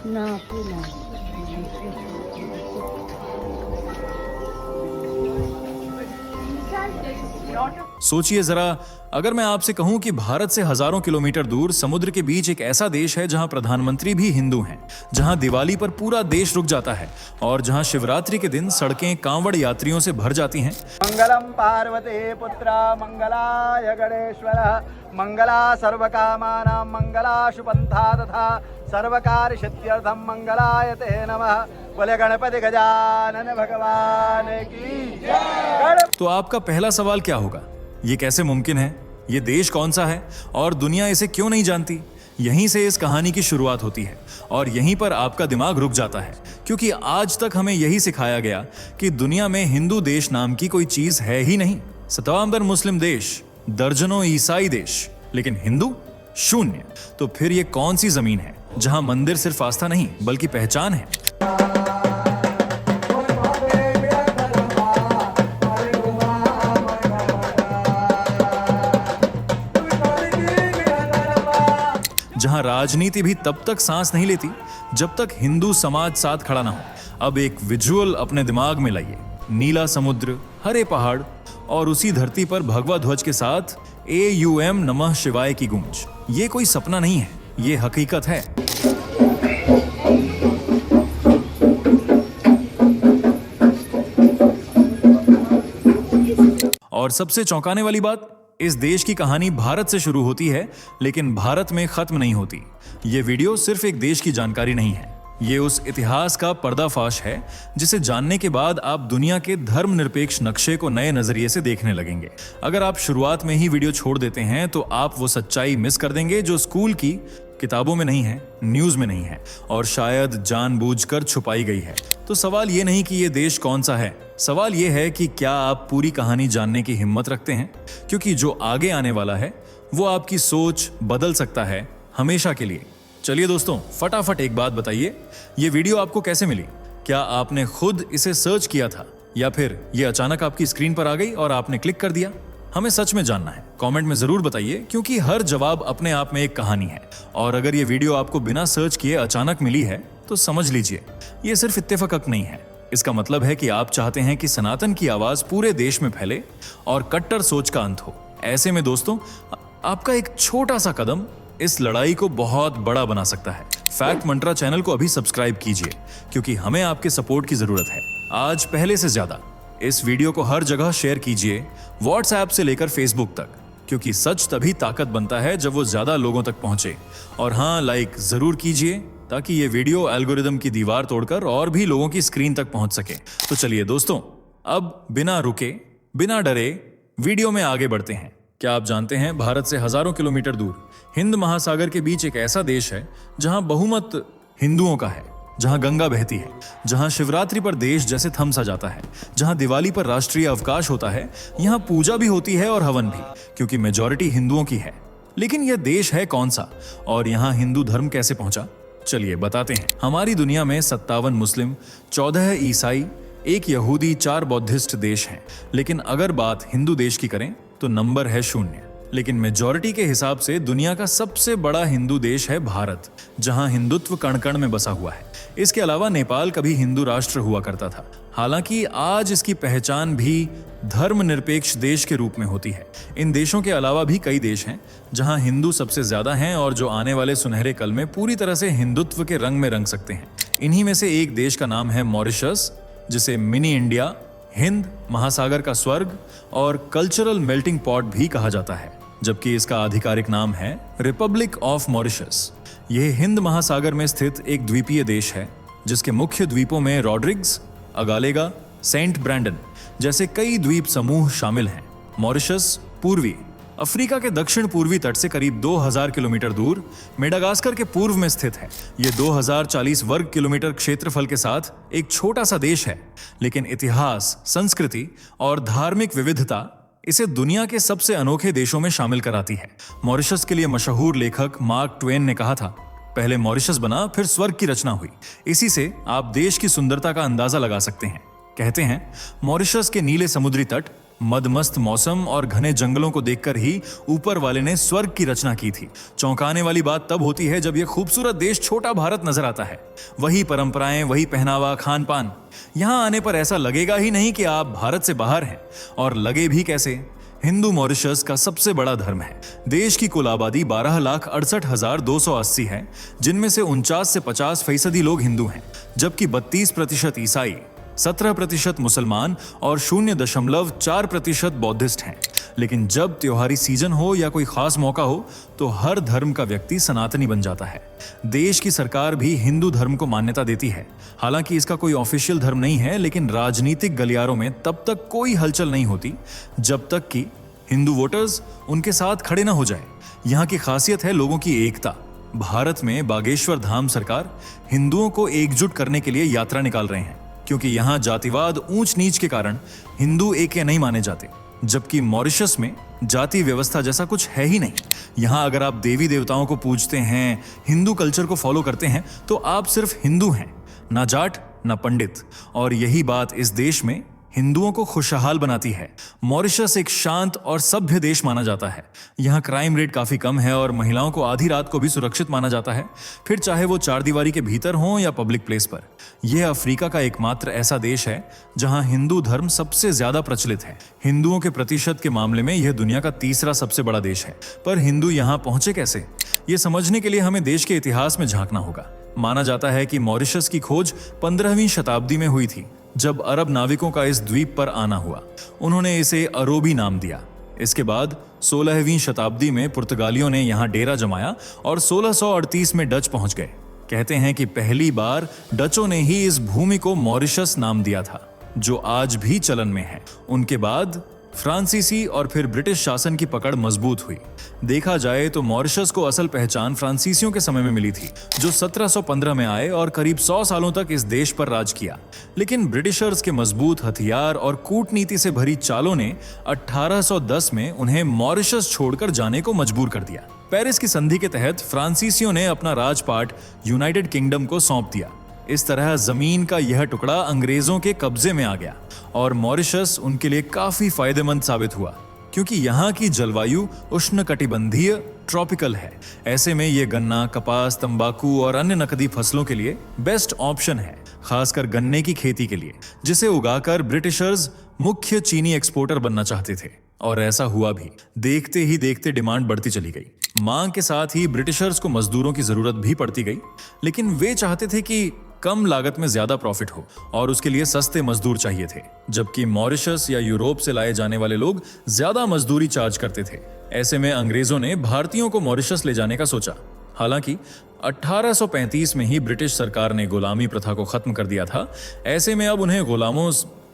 నాకు నా सोचिए जरा, अगर मैं आपसे कहूं कि भारत से हजारों किलोमीटर दूर समुद्र के बीच एक ऐसा देश है जहां प्रधानमंत्री भी हिंदू हैं, जहां दिवाली पर पूरा देश रुक जाता है और जहां शिवरात्रि के दिन सड़कें कांवड़ यात्रियों से भर जाती हैं। मंगलम पार्वती पुत्रा मंगलाय गणेश्वर मंगला सर्वकामानां मंगला शुपंथा तथा सर्वकार्य सिद्ध्यर्थम मंगलाय ते नमः। बोले गणपति गजानन भगवान की जय। तो आपका पहला सवाल क्या होगा? ये कैसे मुमकिन है? ये देश कौन सा है और दुनिया इसे क्यों नहीं जानती? यहीं से इस कहानी की शुरुआत होती है और यहीं पर आपका दिमाग रुक जाता है, क्योंकि आज तक हमें यही सिखाया गया कि दुनिया में हिंदू देश नाम की कोई चीज है ही नहीं। सतावंतर मुस्लिम देश, दर्जनों ईसाई देश, लेकिन हिंदू शून्य। तो फिर ये कौन सी जमीन है जहां मंदिर सिर्फ आस्था नहीं बल्कि पहचान है? जहां राजनीति भी तब तक सांस नहीं लेती जब तक हिंदू समाज साथ खड़ा ना हो। अब एक विजुअल अपने दिमाग में लाइए, नीला समुद्र, हरे पहाड़ और उसी धरती पर भगवा ध्वज के साथ AUM नमः शिवाय की गूंज। ये कोई सपना नहीं है, ये हकीकत है। और सबसे चौंकाने वाली बात, इस देश की कहानी भारत से शुरू होती है लेकिन भारत में खत्म नहीं होती। ये वीडियो सिर्फ एक देश की जानकारी नहीं है, ये उस इतिहास का पर्दाफाश है जिसे जानने के बाद आप दुनिया के धर्मनिरपेक्ष नक्शे को नए नजरिए से देखने लगेंगे। अगर आप शुरुआत में ही वीडियो छोड़ देते हैं तो आप वो सच्चाई मिस कर देंगे जो स्कूल की किताबों में नहीं है, न्यूज में नहीं है और शायद जानबूझकर छुपाई गई है। तो सवाल ये नहीं कि ये देश कौन सा है, सवाल ये है कि क्या आप पूरी कहानी जानने की हिम्मत रखते हैं, क्योंकि जो आगे आने वाला है वो आपकी सोच बदल सकता है हमेशा के लिए। चलिए दोस्तों, फटाफट एक बात बताइए, ये वीडियो आपको कैसे मिली? क्या आपने खुद इसे सर्च किया था या फिर ये अचानक आपकी स्क्रीन पर आ गई और आपने क्लिक कर दिया? हमें सच में जानना है, कमेंट में जरूर बताइए, क्योंकि हर जवाब अपने आप में एक कहानी है। और अगर ये वीडियो आपको बिना सर्च किए अचानक मिली है तो समझ लीजिए ये सिर्फ इत्तेफाक नहीं है। इसका मतलब है कि आप चाहते हैं कि सनातन की आवाज पूरे देश में फैले और कट्टर सोच का अंत हो। ऐसे में दोस्तों, आपका एक छोटा सा कदम इस लड़ाई को बहुत बड़ा बना सकता है। फैक्ट मंत्रा चैनल को अभी सब्सक्राइब कीजिए, क्योंकि हमें आपके सपोर्ट की जरूरत है आज पहले से ज्यादा। इस वीडियो को हर जगह शेयर कीजिए, व्हाट्सएप से लेकर फेसबुक तक, क्योंकि सच तभी ताकत बनता है जब वो ज्यादा लोगों तक पहुंचे। और हाँ, लाइक जरूर कीजिए ताकि ये वीडियो एल्गोरिदम की दीवार तोड़कर और भी लोगों की स्क्रीन तक पहुंच सके। तो चलिए दोस्तों, अब बिना रुके, बिना डरे वीडियो में आगे बढ़ते हैं। क्या आप जानते हैं, भारत से हजारों किलोमीटर दूर हिंद महासागर के बीच एक ऐसा देश है जहां बहुमत हिंदुओं का है, जहां गंगा बहती है, जहां शिवरात्रि पर देश जैसे थम सा जाता है, जहां दिवाली पर राष्ट्रीय अवकाश होता है, यहां पूजा भी होती है और हवन भी, क्योंकि मेजॉरिटी हिंदुओं की है। लेकिन यह देश है कौन सा और यहां हिंदू धर्म कैसे पहुंचा? चलिए बताते हैं। हमारी दुनिया में 57 मुस्लिम, 14 ईसाई, 1 यहूदी, 4 बौद्धिस्ट देश हैं। लेकिन अगर बात हिंदू देश की करें तो नंबर है 0। लेकिन मेजॉरिटी के हिसाब से दुनिया का सबसे बड़ा हिंदू देश है भारत, जहां हिंदुत्व कण कण में बसा हुआ है। इसके अलावा नेपाल कभी हिंदू राष्ट्र हुआ करता था, हालांकि आज इसकी पहचान भी धर्मनिरपेक्ष देश के रूप में होती है। इन देशों के अलावा भी कई देश हैं जहां हिंदू सबसे ज्यादा हैं और जो आने वाले सुनहरे कल में पूरी तरह से हिंदुत्व के रंग में रंग सकते हैं। इन्हीं में से एक देश का नाम है मॉरिशस, जिसे मिनी इंडिया, हिंद महासागर का स्वर्ग और कल्चरल मेल्टिंग पॉट भी कहा जाता है, जबकि इसका आधिकारिक नाम है रिपब्लिक ऑफ मॉरिशस। यह हिंद महासागर में स्थित एक द्वीपीय देश है, जिसके मुख्य द्वीपों में रॉड्रिग्स, अगालेगा, सेंट ब्रैंडन जैसे कई द्वीप समूह शामिल हैं। मॉरिशस पूर्वी अफ्रीका के दक्षिण पूर्वी तट से करीब 2000 किलोमीटर दूर मेडागास्कर के पूर्व में स्थित है। ये 2040 वर्ग किलोमीटर क्षेत्रफल के साथ एक छोटा सा देश है, लेकिन इतिहास, संस्कृति और धार्मिक विविधता इसे दुनिया के सबसे अनोखे देशों में शामिल कराती है। मॉरिशस के लिए मशहूर लेखक मार्क ट्वेन ने कहा था, पहले मॉरिशस बना फिर स्वर्ग की रचना हुई। इसी से आप देश की सुंदरता का अंदाजा लगा सकते हैं। कहते हैं मॉरिशस के नीले समुद्री तट, मदमस्त मौसम और घने जंगलों को देखकर ही ऊपर वाले ने स्वर्ग की रचना की थी। चौंकाने वाली बात तब होती है जब यह खूबसूरत देश छोटा भारत नजर आता है। वही परंपराएं, वही पहनावा, खान पान। यहां आने पर ऐसा लगेगा ही नहीं कि आप भारत से बाहर हैं। और लगे भी कैसे? हिंदू मॉरिशस का सबसे बड़ा धर्म है। देश की कुल आबादी 12,68,280 है, जिनमें से 49 से 50% लोग हिंदू हैं, जबकि 32% ईसाई, 17% मुसलमान और 0.4% बौद्धिस्ट हैं। लेकिन जब त्योहारी सीजन हो या कोई खास मौका हो तो हर धर्म का व्यक्ति सनातनी बन जाता है। देश की सरकार भी हिंदू धर्म को मान्यता देती है। हालांकि इसका कोई ऑफिशियल धर्म नहीं है, लेकिन राजनीतिक गलियारों में तब तक कोई हलचल नहीं होती जब तक कि हिंदू वोटर्स उनके साथ खड़े ना हो जाए। यहाँ की खासियत है लोगों की एकता। भारत में बागेश्वर धाम सरकार हिंदुओं को एकजुट करने के लिए यात्रा निकाल रहे हैं, क्योंकि यहाँ जातिवाद, ऊंच नीच के कारण हिंदू एक नहीं माने जाते। जबकि मॉरिशस में जाति व्यवस्था जैसा कुछ है ही नहीं। यहाँ अगर आप देवी देवताओं को पूजते हैं, हिंदू कल्चर को फॉलो करते हैं, तो आप सिर्फ हिंदू हैं, ना जाट ना पंडित। और यही बात इस देश में हिंदुओं को खुशहाल बनाती है। मॉरिशस एक शांत और सभ्य देश माना जाता है। यहाँ क्राइम रेट काफी कम है और महिलाओं को आधी रात को भी सुरक्षित माना जाता है, फिर चाहे वो चार दीवारी के भीतर हो या पब्लिक प्लेस पर। यह अफ्रीका का एकमात्र ऐसा देश है जहाँ हिंदू धर्म सबसे ज्यादा प्रचलित है। हिंदुओं के प्रतिशत के मामले में यह दुनिया का तीसरा सबसे बड़ा देश है। पर हिंदू यहाँ पहुंचे कैसे, ये समझने के लिए हमें देश के इतिहास में झांकना होगा। माना जाता है कि मॉरिशस की खोज 15वीं शताब्दी में हुई थी, जब अरब नाविकों का इस द्वीप पर आना हुआ। उन्होंने इसे अरोबी नाम दिया। इसके बाद 16वीं शताब्दी में पुर्तगालियों ने यहाँ डेरा जमाया और 1638 में डच पहुंच गए। कहते हैं कि पहली बार डचों ने ही इस भूमि को मॉरिशस नाम दिया था, जो आज भी चलन में है। उनके बाद फ्रांसीसी और फिर ब्रिटिश शासन की पकड़ मजबूत हुई। देखा जाए तो मॉरिशस को असल पहचान फ्रांसीसियों के समय में मिली थी, जो 1715 में आए और करीब 100 सालों तक इस देश पर राज किया। लेकिन ब्रिटिशर्स के मजबूत हथियार और कूटनीति से भरी चालों ने 1810 में उन्हें मॉरिशस छोड़कर जाने को मजबूर कर दिया। पेरिस की संधि के तहत फ्रांसीसियों ने अपना राजपाट यूनाइटेड किंगडम को सौंप दिया। इस तरह जमीन का यह टुकड़ा अंग्रेजों के कब्जे में आ गया और मॉरिशस उनके लिए काफी फायदेमंद साबित हुआ, क्योंकि यहाँ की जलवायु उष्णकटिबंधीय ट्रॉपिकल है। ऐसे में ये गन्ना, कपास, तंबाकू और अन्य नकदी फसलों के लिए बेस्ट ऑप्शन है, खासकर गन्ने की खेती के लिए, जिसे उगाकर ब्रिटिशर्स मुख्य चीनी एक्सपोर्टर बनना चाहते थे। और ऐसा हुआ भी। देखते ही देखते डिमांड बढ़ती चली गई। मांग के साथ ही ब्रिटिशर्स को मजदूरों की जरूरत भी पड़ती गई, लेकिन वे चाहते थे कि कम लागत में ज्यादा प्रॉफिट हो और उसके लिए सस्ते मजदूर चाहिए थे, जबकि मॉरिशस या यूरोप से लाए जाने वाले लोग ज्यादा मजदूरी चार्ज करते थे। ऐसे में अंग्रेजों ने भारतीयों को मॉरिशस ले जाने का सोचा। हालांकि 1835 में ही ब्रिटिश सरकार ने गुलामी प्रथा को खत्म कर दिया था। ऐसे में अब उन्हें गुलामों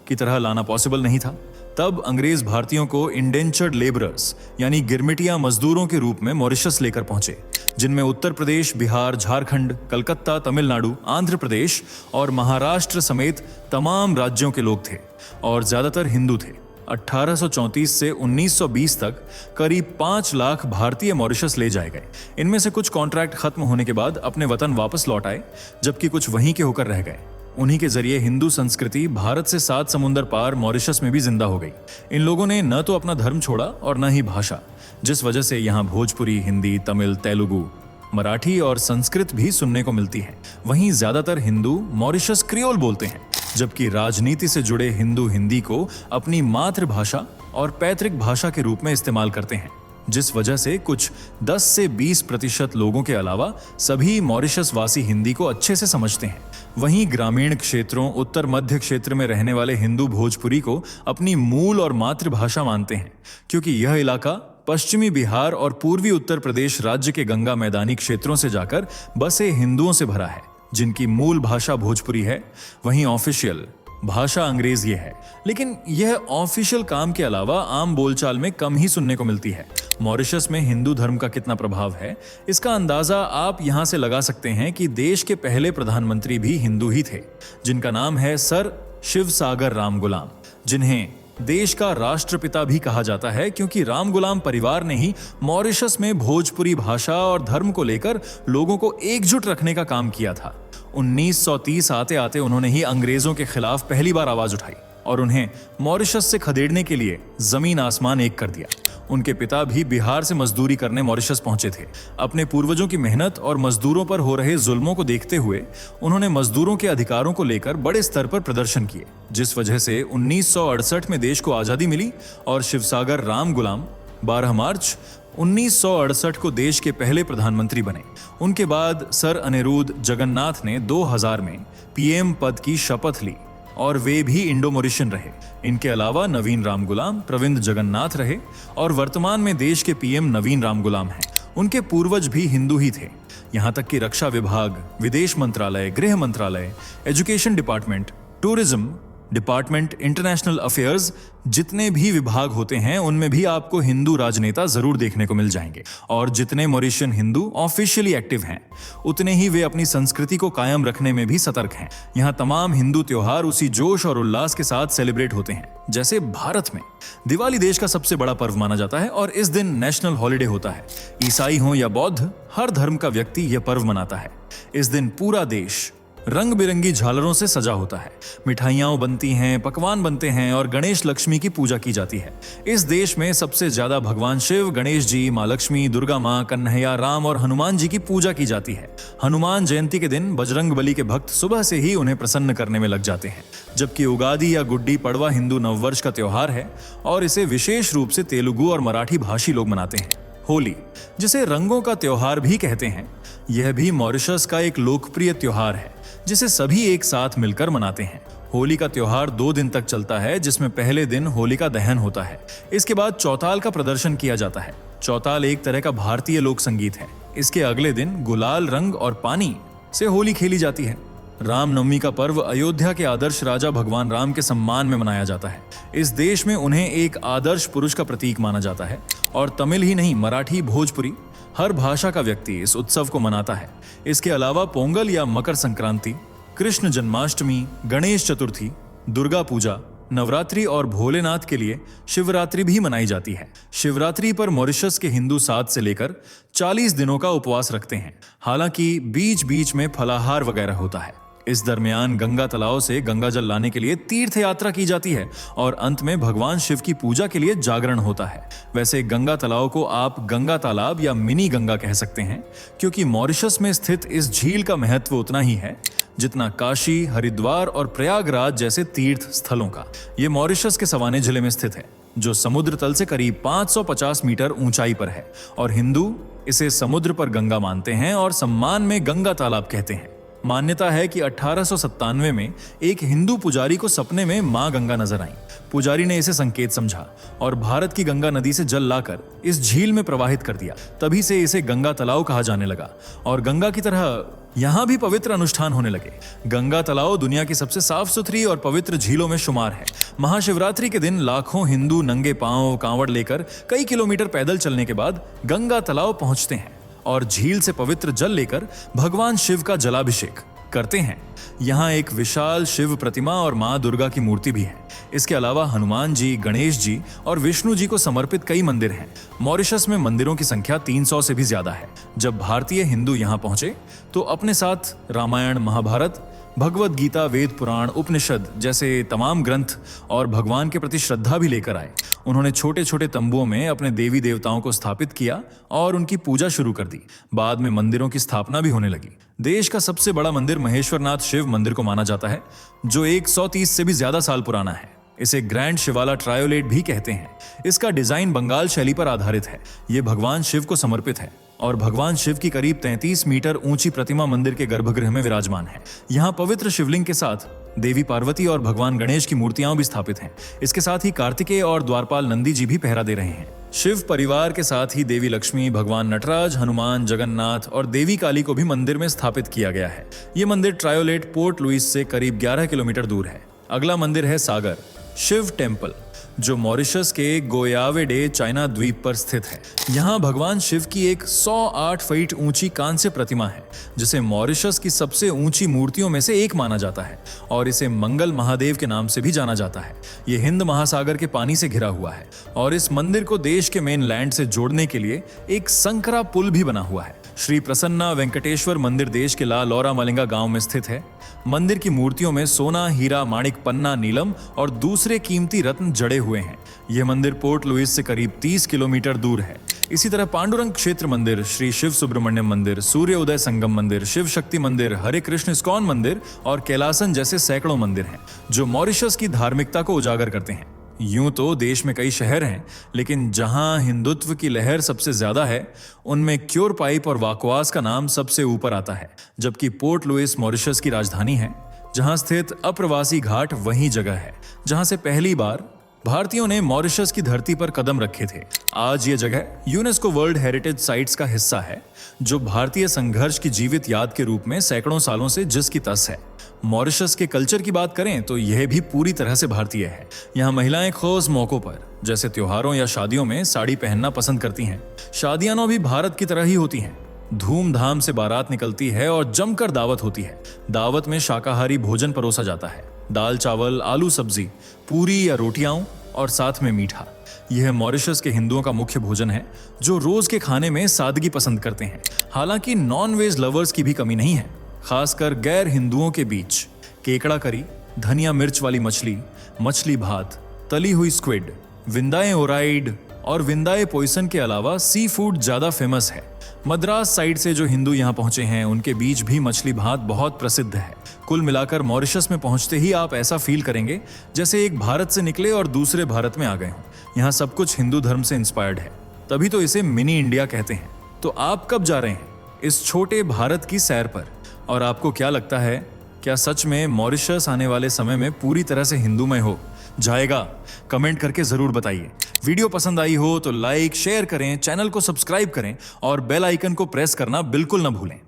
की तरह लाना पॉसिबल नहीं था। तब अंग्रेज भारतीयों को इंडेंचर्ड लेबरर्स यानी गिरमिटिया मजदूरों के रूप में मॉरिशस लेकर पहुंचे, जिनमें उत्तर प्रदेश, बिहार, झारखंड, कलकत्ता, तमिलनाडु, आंध्र प्रदेश और महाराष्ट्र समेत तमाम राज्यों के लोग थे और ज्यादातर हिंदू थे। 1834 से 1920 तक करीब 5 लाख भारतीय मॉरिशस ले जाए गए। इनमें से कुछ कॉन्ट्रैक्ट खत्म होने के बाद अपने वतन वापस लौट आए, जबकि कुछ वहीं के होकर रह गए। उन्हीं के जरिए हिंदू संस्कृति भारत से 7 समुंदर पार मॉरिशस में भी जिंदा हो गई। इन लोगों ने न तो अपना धर्म छोड़ा और न ही भाषा, जिस वजह से यहाँ भोजपुरी, हिंदी, तमिल, तेलुगु, मराठी और संस्कृत भी सुनने को मिलती है। वहीं ज्यादातर हिंदू मॉरिशस क्रियोल बोलते हैं, जबकि राजनीति से जुड़े हिंदू हिंदी को अपनी मातृभाषा और पैतृक भाषा के रूप में इस्तेमाल करते हैं, जिस वजह से कुछ 10 से 20% लोगों के अलावा सभी मॉरिशस वासी हिंदी को अच्छे से समझते हैं। वहीं ग्रामीण क्षेत्रों, उत्तर मध्य क्षेत्र में रहने वाले हिंदू भोजपुरी को अपनी मूल और मातृभाषा मानते हैं, क्योंकि यह इलाका पश्चिमी बिहार और पूर्वी उत्तर प्रदेश राज्य के गंगा मैदानी क्षेत्रों से जाकर बसे हिंदुओं से भरा है, जिनकी मूल भाषा भोजपुरी है। वहीं ऑफिशियल भाषा अंग्रेजी है, लेकिन यह ऑफिशियल काम के अलावा आम बोलचाल में कम ही सुनने को मिलती है। मॉरिशस में हिंदू धर्म का कितना प्रभाव है, इसका अंदाजा आप यहां से लगा सकते हैं कि देश के पहले प्रधानमंत्री भी हिंदू ही थे, जिनका नाम है सर शिवसागर रामगुलाम, जिन्हें देश का राष्ट्रपिता भी कहा जाता है, क्योंकि रामगुलाम परिवार ने ही मॉरिशस में भोजपुरी भाषा और धर्म को लेकर लोगों को एकजुट रखने का काम किया था। 1930 आते आते उन्होंने ही अंग्रेजों के खिलाफ पहली बार आवाज उठाई। और उन्हें मॉरिशस से खदेड़ने के लिए जमीन आसमान एक कर दिया। उनके पिता भी बिहार से मजदूरी करने मॉरिशस पहुंचे थे। अपने पूर्वजों की मेहनत और मजदूरों पर हो रहे जुल्मों को देखते हुए उन्होंने मजदूरों के अधिकारों को लेकर बड़े स्तर पर प्रदर्शन किए, जिस वजह से 1968 में देश को आजादी मिली और शिवसागर राम गुलाम 12 मार्च 1968 को देश के पहले प्रधानमंत्री बने। उनके बाद सर अनिरुद्ध जगन्नाथ ने 2000 में पीएम पद की शपथ ली और वे भी इंडो मॉरिशियन रहे। इनके अलावा नवीन राम गुलाम प्रविंद जगन्नाथ रहे और वर्तमान में देश के पीएम नवीन राम गुलाम हैं। उनके पूर्वज भी हिंदू ही थे। यहाँ तक कि रक्षा विभाग, विदेश मंत्रालय, गृह मंत्रालय, education department, tourism department, international affairs, जितने भी विभाग होते हैं उनमें भी आपको हिंदू राजनेता जरूर देखने को मिल जाएंगे। और जितने मॉरिशियन हिंदू ऑफिशियली एक्टिव हैं, उतने ही वे अपनी संस्कृति को कायम रखने में भी सतर्क हैं। यहाँ तमाम हिंदू त्योहार उसी जोश और उल्लास के साथ सेलिब्रेट होते हैं। जैसे भारत में दिवाली देश का सबसे बड़ा पर्व माना जाता है और इस दिन नेशनल हॉलिडे होता है। ईसाई हो या बौद्ध, हर धर्म का व्यक्ति यह पर्व मनाता है। इस दिन पूरा देश रंग बिरंगी झालरों से सजा होता है। मिठाइयाँ बनती हैं, पकवान बनते हैं और गणेश लक्ष्मी की पूजा की जाती है। इस देश में सबसे ज्यादा भगवान शिव, गणेश जी, माँ लक्ष्मी, दुर्गा माँ, कन्हैया, राम और हनुमान जी की पूजा की जाती है। हनुमान जयंती के दिन बजरंगबली के भक्त सुबह से ही उन्हें प्रसन्न करने में लग जाते हैं। जबकि उगादी या गुड्डी पड़वा हिंदू नववर्ष का त्योहार है और इसे विशेष रूप से तेलुगु और मराठी भाषी लोग मनाते हैं। होली, जिसे रंगों का त्योहार भी कहते हैं, यह भी मॉरिशस का एक लोकप्रिय त्योहार है जिसे सभी एक साथ मिलकर मनाते हैं। होली का त्योहार 2 दिन तक चलता है, जिसमें पहले दिन होलिका दहन होता है। इसके बाद चौताल का प्रदर्शन किया जाता है। चौताल एक तरह का भारतीय लोक संगीत है। इसके अगले दिन गुलाल, रंग और पानी से होली खेली जाती है। रामनवमी का पर्व अयोध्या के आदर्श राजा भगवान राम के सम्मान में मनाया जाता है। इस देश में उन्हें एक आदर्श पुरुष का प्रतीक माना जाता है और तमिल ही नहीं, मराठी, भोजपुरी, हर भाषा का व्यक्ति इस उत्सव को मनाता है। इसके अलावा पोंगल या मकर संक्रांति, कृष्ण जन्माष्टमी, गणेश चतुर्थी, दुर्गा पूजा, नवरात्रि और भोलेनाथ के लिए शिवरात्रि भी मनाई जाती है। शिवरात्रि पर मॉरिशस के हिंदू 7 से लेकर 40 दिनों का उपवास रखते हैं। हालांकि बीच बीच में फलाहार वगैरह होता है। इस दरमियान गंगा तालाब से गंगा जल लाने के लिए तीर्थ यात्रा की जाती है और अंत में भगवान शिव की पूजा के लिए जागरण होता है। वैसे गंगा तालाब को आप गंगा तालाब या मिनी गंगा कह सकते हैं, क्योंकि मॉरिशस में स्थित इस झील का महत्व उतना ही है जितना काशी, हरिद्वार और प्रयागराज जैसे तीर्थ स्थलों का। ये मॉरिशस के सवाने जिले में स्थित है, जो समुद्र तल से करीब 550 मीटर ऊंचाई पर है और हिंदू इसे समुद्र पर गंगा मानते हैं और सम्मान में गंगा तालाब कहते हैं। मान्यता है कि 1897 में एक हिंदू पुजारी को सपने में मां गंगा नजर आई। पुजारी ने इसे संकेत समझा और भारत की गंगा नदी से जल लाकर इस झील में प्रवाहित कर दिया। तभी से इसे गंगा तालाब कहा जाने लगा और गंगा की तरह यहाँ भी पवित्र अनुष्ठान होने लगे। गंगा तालाब दुनिया की सबसे साफ सुथरी और पवित्र झीलों में शुमार है। महाशिवरात्रि के दिन लाखों हिंदू नंगे पांव कांवड़ लेकर कई किलोमीटर पैदल चलने के बाद गंगा तालाब पहुंचते हैं और झील से पवित्र जल लेकर भगवान शिव का जलाभिषेक करते हैं। यहाँ एक विशाल शिव प्रतिमा और माँ दुर्गा की मूर्ति भी है। इसके अलावा हनुमान जी, गणेश जी और विष्णु जी को समर्पित कई मंदिर हैं। मॉरिशस में मंदिरों की संख्या 300 से भी ज्यादा है। जब भारतीय हिंदू यहाँ पहुंचे तो अपने साथ रामायण, महाभारत, भगवद गीता, वेद पुराण, उपनिषद जैसे तमाम ग्रंथ और भगवान के प्रति श्रद्धा भी लेकर आए। उन्होंने छोटे छोटे तंबुओं में अपने देवी देवताओं को स्थापित किया और उनकी पूजा शुरू कर दी। बाद में मंदिरों की स्थापना भी होने लगी। देश का सबसे बड़ा मंदिर महेश्वरनाथ शिव मंदिर को माना जाता है, जो 130 से भी ज्यादा साल पुराना है। इसे ग्रैंड शिवाला ट्रायोलेट भी कहते हैं। इसका डिजाइन बंगाल शैली पर आधारित है। ये भगवान शिव को समर्पित है और भगवान शिव की करीब 33 मीटर ऊंची प्रतिमा मंदिर के गर्भगृह में विराजमान है। यहाँ पवित्र शिवलिंग के साथ देवी पार्वती और भगवान गणेश की मूर्तियां भी स्थापित हैं। इसके साथ ही कार्तिकेय और द्वारपाल नंदी जी भी पहरा दे रहे हैं। शिव परिवार के साथ ही देवी लक्ष्मी, भगवान नटराज, हनुमान, जगन्नाथ और देवी काली को भी मंदिर में स्थापित किया गया है। ये मंदिर ट्रायोलेट पोर्ट लुइस से करीब 11 किलोमीटर दूर है। अगला मंदिर है सागर शिव टेम्पल, जो मॉरिशस के गोयावेडे चाइना द्वीप पर स्थित है। यहाँ भगवान शिव की एक 108 फीट ऊंची कांस्य प्रतिमा है, जिसे मॉरिशस की सबसे ऊंची मूर्तियों में से एक माना जाता है और इसे मंगल महादेव के नाम से भी जाना जाता है। ये हिंद महासागर के पानी से घिरा हुआ है और इस मंदिर को देश के मेन लैंड से जोड़ने के लिए एक संकरा पुल भी बना हुआ है। श्री प्रसन्ना वेंकटेश्वर मंदिर देश के ला लौरा मलिंगा गांव में स्थित है। मंदिर की मूर्तियों में सोना, हीरा, माणिक, पन्ना, नीलम और दूसरे कीमती रत्न जड़े हुए हैं। यह मंदिर पोर्ट लुइस से करीब 30 किलोमीटर दूर है। इसी तरह पांडुरंग क्षेत्र मंदिर, श्री शिव सुब्रमण्यम मंदिर, सूर्य उदय संगम मंदिर, शिव शक्ति मंदिर, हरे कृष्ण इस्कॉन मंदिर और कैलासन जैसे सैकड़ों मंदिर हैं जो मॉरिशस की धार्मिकता को उजागर करते हैं। यूं तो देश में कई शहर हैं, लेकिन जहां हिंदुत्व की लहर सबसे ज्यादा है उनमें क्योर पाइप और वाकवास का नाम सबसे ऊपर आता है। जबकि पोर्ट लुइस मॉरिशस की राजधानी है, जहां स्थित अप्रवासी घाट वही जगह है जहां से पहली बार भारतीयों ने मॉरिशस की धरती पर कदम रखे थे। आज ये जगह यूनेस्को वर्ल्ड हेरिटेज साइट्स का हिस्सा है, जो भारतीय संघर्ष की जीवित याद के रूप में सैकड़ों सालों से जिस की तस है। मॉरिशस के कल्चर की बात करें तो यह भी पूरी तरह से भारतीय है। यहाँ महिलाएं खास मौकों पर जैसे त्योहारों या शादियों में साड़ी पहनना पसंद करती हैं। शादियां भी भारत की तरह ही होती हैं। धूमधाम से बारात निकलती है और जमकर दावत होती है। दावत में शाकाहारी भोजन परोसा जाता है, दाल चावल, आलू सब्जी, पूरी या रोटियां और साथ में मीठा। यह मॉरिशस के हिंदुओं का मुख्य भोजन है, जो रोज के खाने में सादगी पसंद करते हैं। हालांकि नॉन वेज लवर्स की भी कमी नहीं है, खासकर गैर हिंदुओं के बीच। केकड़ा करी, धनिया मिर्च वाली मछली, मछली भात, तली हुई स्क्विड, विंदाए ओराइड और विंदाए पोइसन के अलावा सी फूड ज्यादा फेमस है। मद्रास साइड से जो हिंदू यहाँ पहुंचे हैं उनके बीच भी मछली भात बहुत प्रसिद्ध है। कुल मिलाकर मॉरिशस में पहुंचते ही आप ऐसा फील करेंगे जैसे एक भारत से निकले और दूसरे भारत में आ गए हों। यहाँ सब कुछ हिंदू धर्म से इंस्पायर्ड है, तभी तो इसे मिनी इंडिया कहते हैं। तो आप कब जा रहे हैं इस छोटे भारत की सैर पर? और आपको क्या लगता है, क्या सच में मॉरिशस आने वाले समय में पूरी तरह से हिंदूमय हो जाएगा? कमेंट करके जरूर बताइए। वीडियो पसंद आई हो तो लाइक, शेयर करें, चैनल को सब्सक्राइब करें और बेल आइकन को प्रेस करना बिल्कुल न भूलें।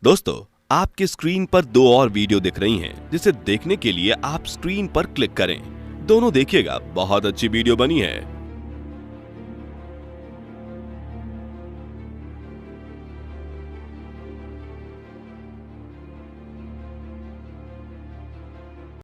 दोस्तों, आपकी स्क्रीन पर 2 और वीडियो दिख रही हैं, जिसे देखने के लिए आप स्क्रीन पर क्लिक करें। दोनों देखिएगा, बहुत अच्छी वीडियो बनी है।